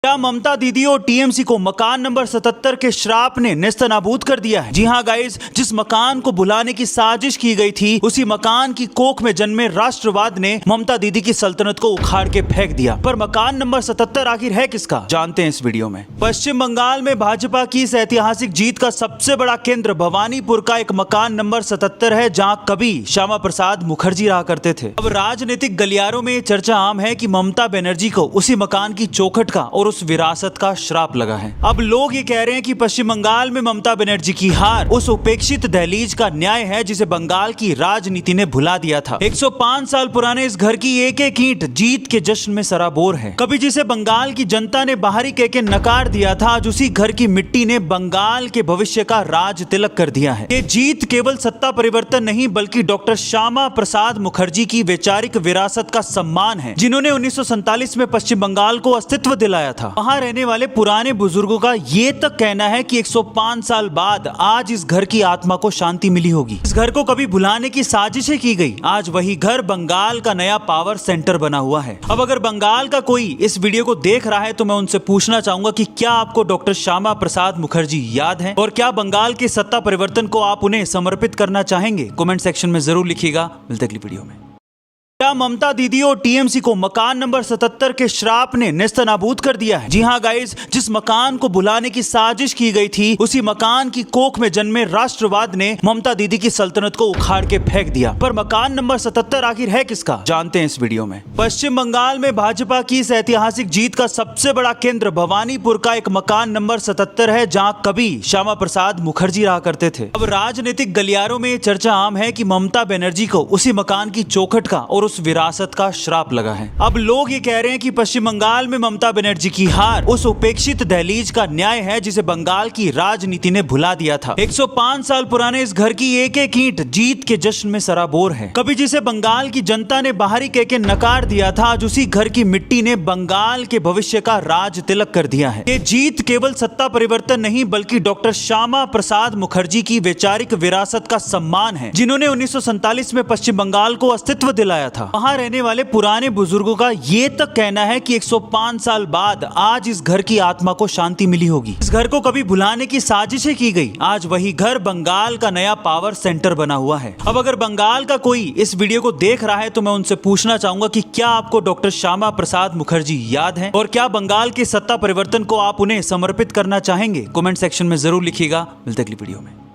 क्या ममता दीदी और टीएमसी को मकान नंबर 77 के श्राप ने नेस्तनाबूद कर दिया है? जी हाँ गाइस, जिस मकान को बुलाने की साजिश की गई थी उसी मकान की कोख में जन्मे राष्ट्रवाद ने ममता दीदी की सल्तनत को उखाड़ के फेंक दिया। पर मकान नंबर 77 आखिर है किसका, जानते हैं इस वीडियो में। पश्चिम बंगाल में भाजपा की इस ऐतिहासिक जीत का सबसे बड़ा केंद्र भवानीपुर का एक मकान नंबर 77 है, जहां कभी श्यामा प्रसाद मुखर्जी रहा करते थे। अब राजनीतिक गलियारों में चर्चा आम है कि ममता बनर्जी को उसी मकान की चौखट का और उस विरासत का श्राप लगा है। अब लोग ये कह रहे हैं कि पश्चिम बंगाल में ममता बनर्जी की हार उस उपेक्षित दहलीज का न्याय है जिसे बंगाल की राजनीति ने भुला दिया था। 105 साल पुराने इस घर की एक एक ईंट जीत के जश्न में सराबोर है। कभी जिसे बंगाल की जनता ने बाहरी कह के नकार दिया था, आज उसी घर की मिट्टी ने बंगाल के भविष्य का राज तिलक कर दिया है। ये जीत केवल सत्ता परिवर्तन नहीं बल्कि डॉक्टर श्यामा प्रसाद मुखर्जी की वैचारिक विरासत का सम्मान है, जिन्होंने 1947 में पश्चिम बंगाल को अस्तित्व दिलाया था। वहां रहने वाले पुराने बुजुर्गों का ये तक कहना है कि 105 साल बाद आज इस घर की आत्मा को शांति मिली होगी। इस घर को कभी भुलाने की साजिशें की गई, आज वही घर बंगाल का नया पावर सेंटर बना हुआ है। अब अगर बंगाल का कोई इस वीडियो को देख रहा है तो मैं उनसे पूछना चाहूंगा कि क्या आपको डॉक्टर श्यामा प्रसाद मुखर्जी याद है और क्या बंगाल के सत्ता परिवर्तन को आप उन्हें समर्पित करना चाहेंगे? कमेंट सेक्शन में जरूर लिखिएगा। मिलते हैं अगली वीडियो में। क्या ममता दीदी और टीएमसी को मकान नंबर 77 के श्राप ने नेस्तनाबूद कर दिया है? जी हाँ गाइस, जिस मकान को बुलाने की साजिश की गई थी उसी मकान की कोख में जन्मे राष्ट्रवाद ने ममता दीदी की सल्तनत को उखाड़ के फेंक दिया। पर मकान नंबर 77 आखिर है किसका, जानते हैं इस वीडियो में। पश्चिम बंगाल में भाजपा की इस ऐतिहासिक जीत का सबसे बड़ा केंद्र भवानीपुर का एक मकान नंबर 77 है, जहाँ कभी श्यामा प्रसाद मुखर्जी रहा करते थे। अब राजनीतिक गलियारों में चर्चा आम है कि ममता बनर्जी को उसी मकान की चौखट का और उस विरासत का श्राप लगा है। अब लोग ये कह रहे हैं कि पश्चिम बंगाल में ममता बनर्जी की हार उस उपेक्षित दहलीज का न्याय है जिसे बंगाल की राजनीति ने भुला दिया था। 105 साल पुराने इस घर की एक एक ईंट जीत के जश्न में सराबोर है। कभी जिसे बंगाल की जनता ने बाहरी कह के नकार दिया था, आज उसी घर की मिट्टी ने बंगाल के भविष्य का राज तिलक कर दिया है। ये जीत केवल सत्ता परिवर्तन नहीं बल्कि डॉक्टर श्यामा प्रसाद मुखर्जी की वैचारिक विरासत का सम्मान है, जिन्होंने 1947 में पश्चिम बंगाल को अस्तित्व दिलाया था। वहां रहने वाले पुराने बुजुर्गों का ये तक कहना है कि 105 साल बाद आज इस घर की आत्मा को शांति मिली होगी। इस घर को कभी भुलाने की साजिशें की गई, आज वही घर बंगाल का नया पावर सेंटर बना हुआ है। अब अगर बंगाल का कोई इस वीडियो को देख रहा है तो मैं उनसे पूछना चाहूंगा कि क्या आपको डॉक्टर श्यामा प्रसाद मुखर्जी याद है और क्या बंगाल के सत्ता परिवर्तन को आप उन्हें समर्पित करना चाहेंगे? कमेंट सेक्शन में जरूर लिखिएगा। मिलते हैं अगली वीडियो में।